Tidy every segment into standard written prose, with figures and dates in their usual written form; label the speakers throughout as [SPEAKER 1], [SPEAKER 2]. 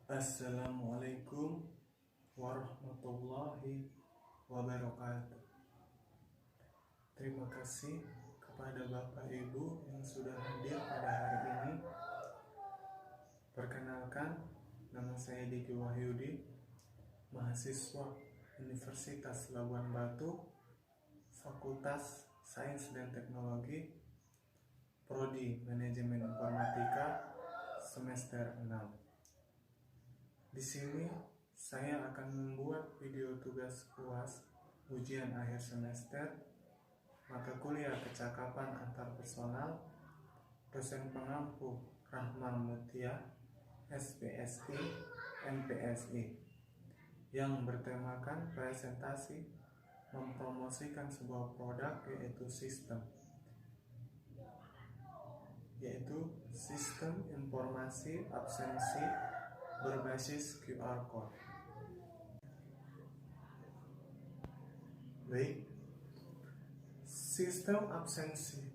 [SPEAKER 1] Assalamualaikum warahmatullahi wabarakatuh. Terima kasih kepada Bapak Ibu yang sudah hadir pada hari ini. Perkenalkan, nama saya Diki Wahyudi, mahasiswa Universitas Labuan Batu, Fakultas Sains dan Teknologi, Prodi Manajemen Informatika, semester 6. Di sini saya akan membuat video tugas UAS ujian akhir semester mata kuliah kecakapan antar personal dosen pengampu Rahman Mutia SPSI MPSI yang bertemakan presentasi mempromosikan sebuah produk yaitu sistem informasi absensi berbasis QR Code. Baik, sistem absensi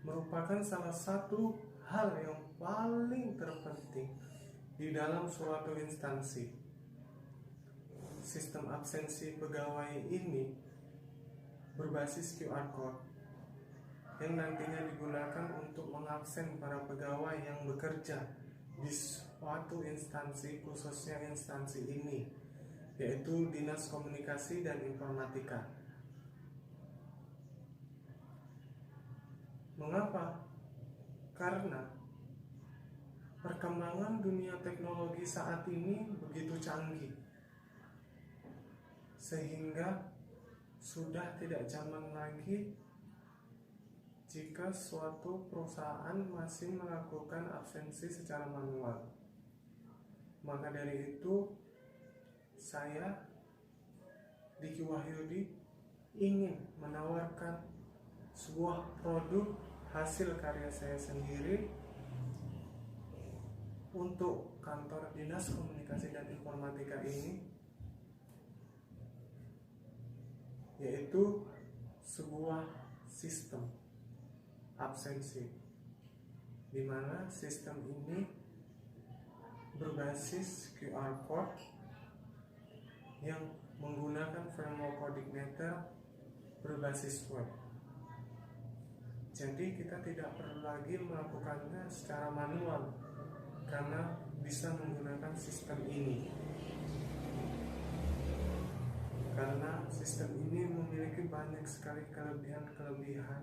[SPEAKER 1] merupakan salah satu hal yang paling terpenting di dalam suatu instansi. Sistem absensi pegawai ini berbasis QR Code yang nantinya digunakan untuk mengabsen para pegawai yang bekerja di suatu instansi, khususnya instansi ini, yaitu Dinas Komunikasi dan Informatika. Mengapa? Karena perkembangan dunia teknologi saat ini begitu canggih, sehingga sudah tidak zaman lagi jika suatu perusahaan masih melakukan absensi secara manual. Maka dari itu, saya, Diki Wahyudi, ingin menawarkan sebuah produk hasil karya saya sendiri untuk kantor Dinas Komunikasi dan Informatika ini, yaitu sebuah sistem absensi, di mana sistem ini berbasis QR Code yang menggunakan framework coordinator berbasis web. Jadi kita tidak perlu lagi melakukannya secara manual karena bisa menggunakan sistem ini. Karena sistem ini memiliki banyak sekali kelebihan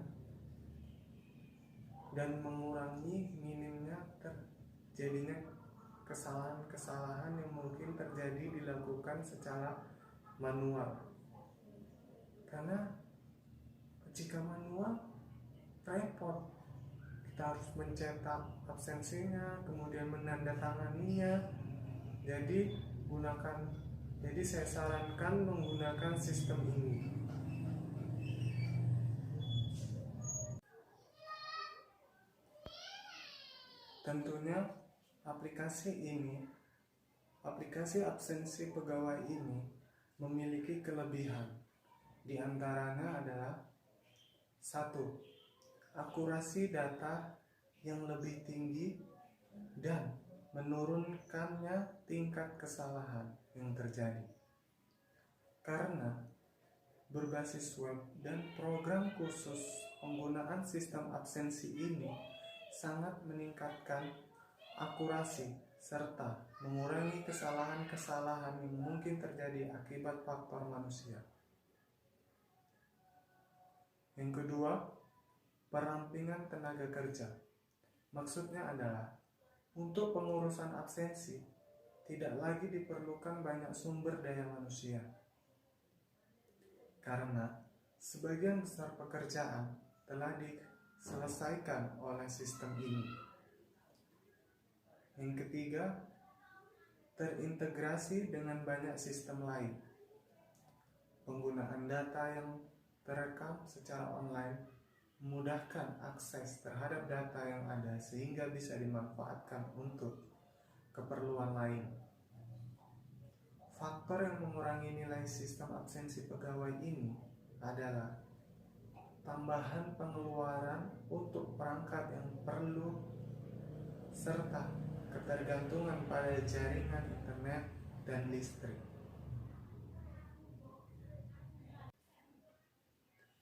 [SPEAKER 1] dan mengurangi minimnya terjadinya kesalahan-kesalahan yang mungkin terjadi dilakukan secara manual. Karena jika manual repot, kita harus mencetak absensinya, kemudian menandatanganinya. Jadi saya sarankan menggunakan sistem ini. Tentunya aplikasi absensi pegawai ini memiliki kelebihan. Di antaranya adalah 1. Akurasi data yang lebih tinggi dan menurunkannya tingkat kesalahan yang terjadi. Karena berbasis web dan program khusus, penggunaan sistem absensi ini sangat meningkatkan akurasi serta mengurangi kesalahan-kesalahan yang mungkin terjadi akibat faktor manusia. Yang kedua, perampingan tenaga kerja. Maksudnya adalah untuk pengurusan absensi tidak lagi diperlukan banyak sumber daya manusia, karena sebagian besar pekerjaan telah diselesaikan oleh sistem ini. Yang ketiga, terintegrasi dengan banyak sistem lain. Penggunaan data yang terekam secara online memudahkan akses terhadap data yang ada sehingga bisa dimanfaatkan untuk keperluan lain. Faktor yang mengurangi nilai sistem absensi pegawai ini adalah tambahan pengeluaran untuk perangkat yang perlu serta ketergantungan pada jaringan internet dan listrik.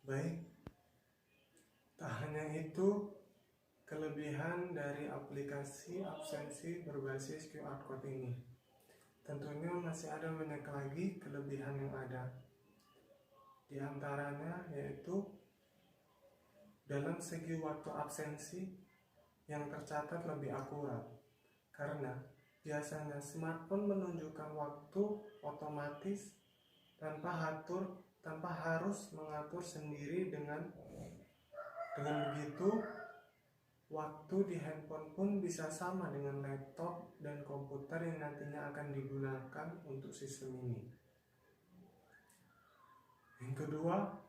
[SPEAKER 1] Baik, tak hanya itu, kelebihan dari aplikasi absensi berbasis QR Code ini. Tentunya masih ada banyak lagi kelebihan yang ada. Di antaranya yaitu dalam segi waktu absensi yang tercatat lebih akurat. Karena biasanya smartphone menunjukkan waktu otomatis tanpa harus mengatur sendiri. Dengan begitu, waktu di handphone pun bisa sama dengan laptop dan komputer yang nantinya akan digunakan untuk sistem ini. Yang kedua,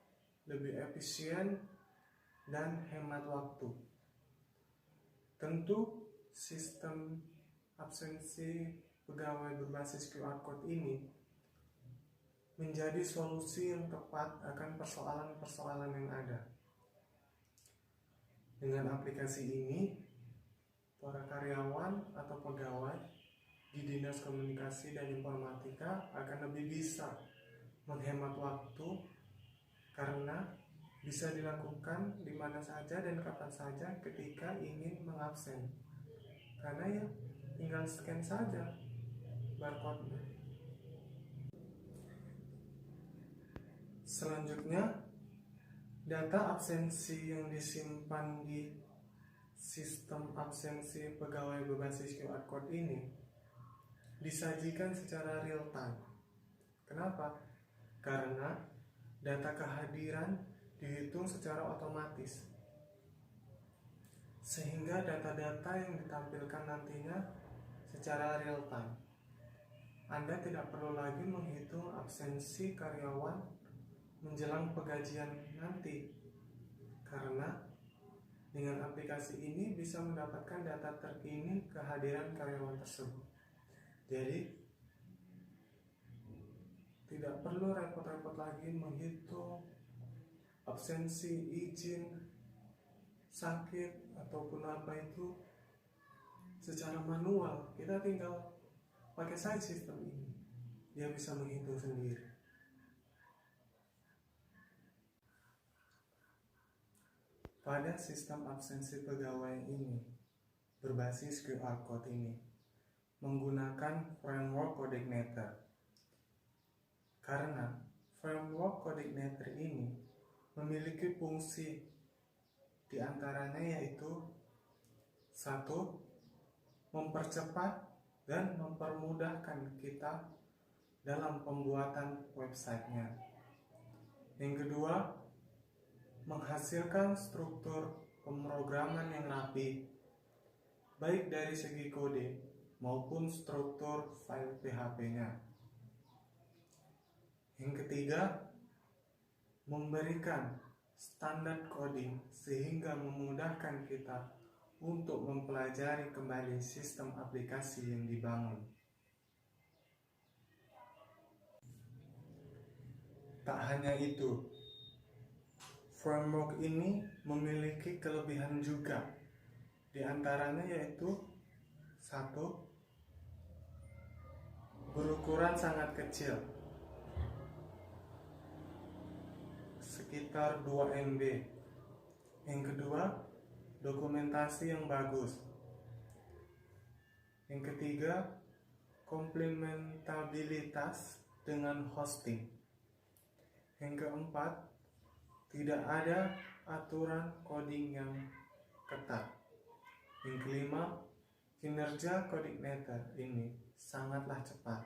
[SPEAKER 1] lebih efisien dan hemat waktu. Tentu sistem absensi pegawai berbasis QR Code ini menjadi solusi yang tepat akan persoalan-persoalan yang ada. Dengan aplikasi ini, para karyawan atau pegawai di Dinas Komunikasi dan Informatika akan lebih bisa menghemat waktu karena bisa dilakukan di mana saja dan kapan saja ketika ingin mengabsen. Karena ya tinggal scan saja barcode-nya. Selanjutnya, data absensi yang disimpan di sistem absensi pegawai berbasis QR Code ini disajikan secara real time. Kenapa? Karena data kehadiran dihitung secara otomatis, sehingga data-data yang ditampilkan nantinya secara real time. Anda tidak perlu lagi menghitung absensi karyawan menjelang penggajian nanti, karena dengan aplikasi ini bisa mendapatkan data terkini kehadiran karyawan tersebut. Jadi tidak perlu repot-repot lagi menghitung absensi, izin, sakit, ataupun apa itu secara manual. Kita tinggal pakai saja sistem ini, dia bisa menghitung sendiri. Pada sistem absensi pegawai ini berbasis QR Code ini menggunakan framework coordinator. Karena framework coordinator ini memiliki fungsi diantaranya yaitu 1. Mempercepat dan mempermudahkan kita dalam pembuatan websitenya. Yang kedua, menghasilkan struktur pemrograman yang rapi, baik dari segi kode maupun struktur file PHP-nya. Yang ketiga, memberikan standar coding sehingga memudahkan kita untuk mempelajari kembali sistem aplikasi yang dibangun. Tak hanya itu, framework ini memiliki kelebihan juga. Di antaranya yaitu 1. Berukuran sangat kecil, sekitar 2 MB. Yang kedua, dokumentasi yang bagus. Yang ketiga, komplementabilitas dengan hosting. Yang keempat, tidak ada aturan coding yang ketat. Yang kelima, kinerja coordinator ini sangatlah cepat.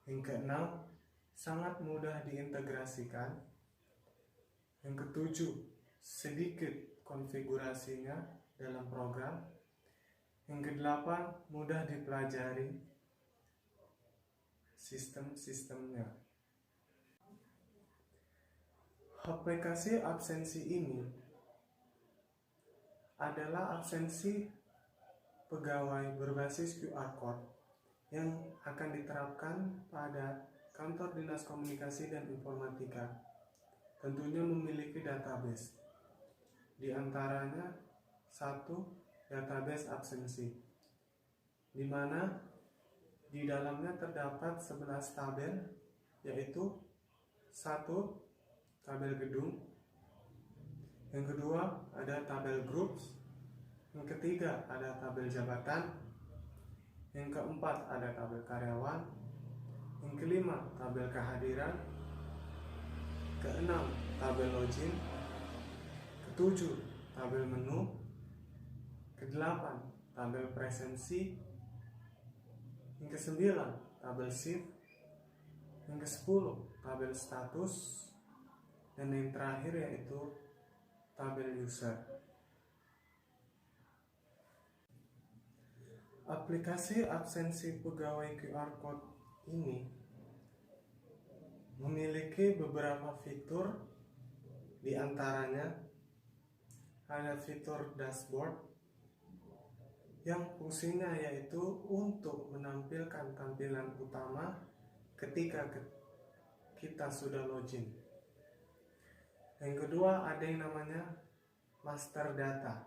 [SPEAKER 1] Yang keenam, sangat mudah diintegrasikan. Yang ketujuh, sedikit konfigurasinya dalam program. Yang kedelapan, mudah dipelajari sistem-sistemnya. Aplikasi absensi ini adalah absensi pegawai berbasis QR Code yang akan diterapkan pada kantor Dinas Komunikasi dan Informatika. Tentunya memiliki database. Di antaranya 1. Database absensi. di mana di dalamnya terdapat 11 tabel, yaitu satu tabel gedung, yang kedua ada tabel groups, yang ketiga ada tabel jabatan, yang keempat ada tabel karyawan, yang kelima tabel kehadiran, keenam tabel login, ketujuh tabel menu, kedelapan tabel presensi, yang kesembilan tabel shift, yang kesepuluh tabel status, dan yang terakhir yaitu tabel user. Aplikasi absensi pegawai QR Code ini memiliki beberapa fitur, di antaranya ada fitur dashboard yang fungsinya yaitu untuk menampilkan tampilan utama ketika kita sudah login. Yang kedua ada yang namanya master data,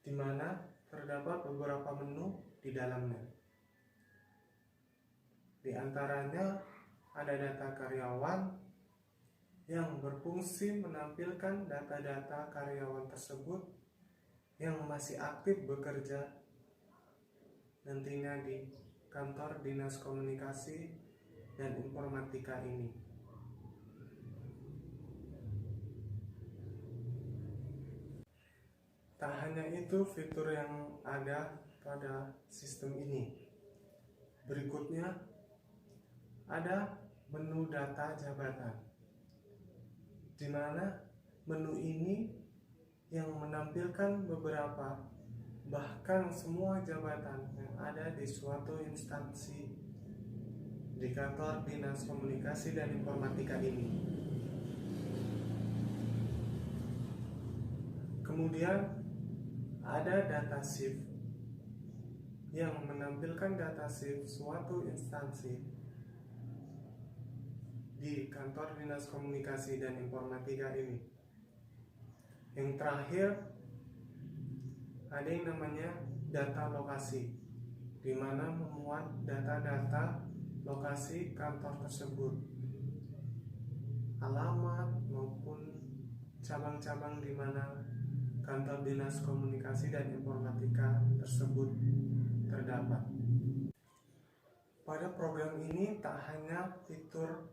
[SPEAKER 1] di mana terdapat beberapa menu di dalamnya. Di antaranya ada data karyawan yang berfungsi menampilkan data-data karyawan tersebut yang masih aktif bekerja nantinya di kantor Dinas Komunikasi dan Informatika ini. Tak hanya itu fitur yang ada pada sistem ini. Berikutnya ada menu data jabatan, di mana menu ini yang menampilkan beberapa, bahkan semua jabatan yang ada di suatu instansi di kantor Dinas Komunikasi dan Informatika ini. Kemudian ada data shift yang menampilkan data shift suatu instansi di kantor Dinas Komunikasi dan Informatika ini. Yang terakhir ada yang namanya data lokasi, di mana memuat data-data lokasi kantor tersebut, alamat maupun cabang-cabang di mana kantor Dinas Komunikasi dan Informatika tersebut terdapat. Pada program ini tak hanya fitur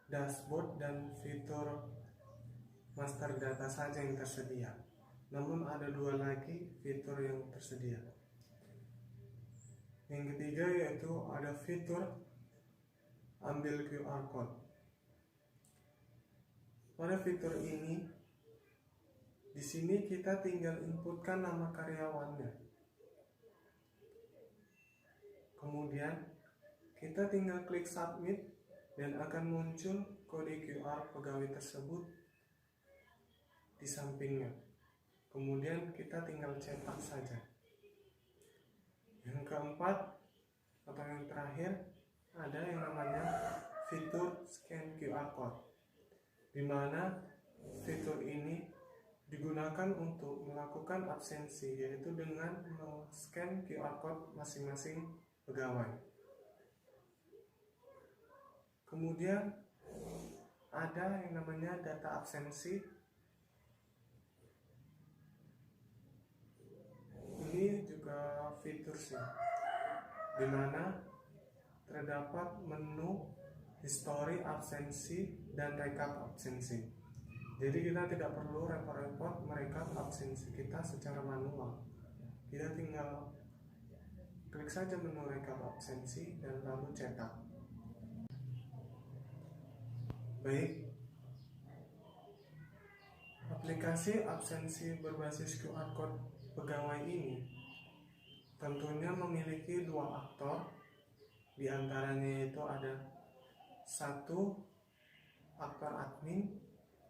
[SPEAKER 1] dashboard dan fitur master data saja yang tersedia, namun ada dua lagi fitur yang tersedia. Yang ketiga yaitu ada fitur ambil QR Code. Pada fitur ini, di sini kita tinggal inputkan nama karyawannya. Kemudian kita tinggal klik submit dan akan muncul kode QR pegawai tersebut di sampingnya. Kemudian kita tinggal cetak saja. Yang keempat atau yang terakhir ada yang namanya fitur scan QR Code, di mana fitur ini digunakan untuk melakukan absensi, yaitu dengan men-scan QR Code masing-masing pegawai. Kemudian ada yang namanya data absensi. Ini juga fitur sih, di mana terdapat menu history absensi dan rekap absensi. Jadi kita tidak perlu repot-repot merekap absensi kita secara manual. Kita tinggal klik saja menu rekap absensi dan lalu cetak. Baik, aplikasi absensi berbasis QR Code pegawai ini tentunya memiliki dua aktor, di antaranya itu ada satu aktor admin,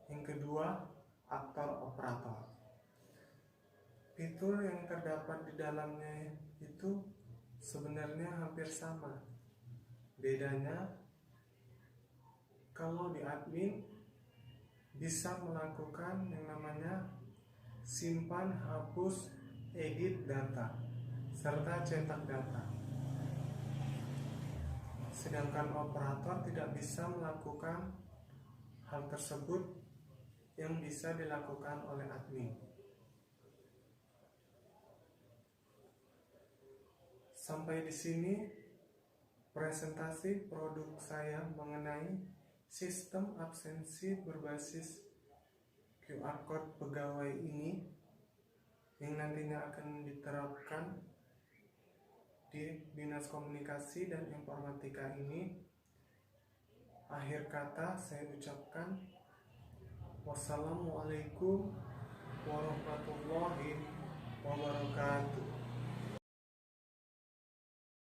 [SPEAKER 1] yang kedua aktor operator. Fitur yang terdapat di dalamnya itu sebenarnya hampir sama. Bedanya kalau di admin bisa melakukan yang namanya simpan, hapus, edit data. serta cetak data. Sedangkan operator tidak bisa melakukan hal tersebut yang bisa dilakukan oleh admin. Sampai di sini presentasi produk saya mengenai sistem absensi berbasis QR Code pegawai ini yang nantinya akan diterapkan di Dinas Komunikasi dan Informatika ini. Akhir kata saya ucapkan wassalamualaikum warahmatullahi wabarakatuh.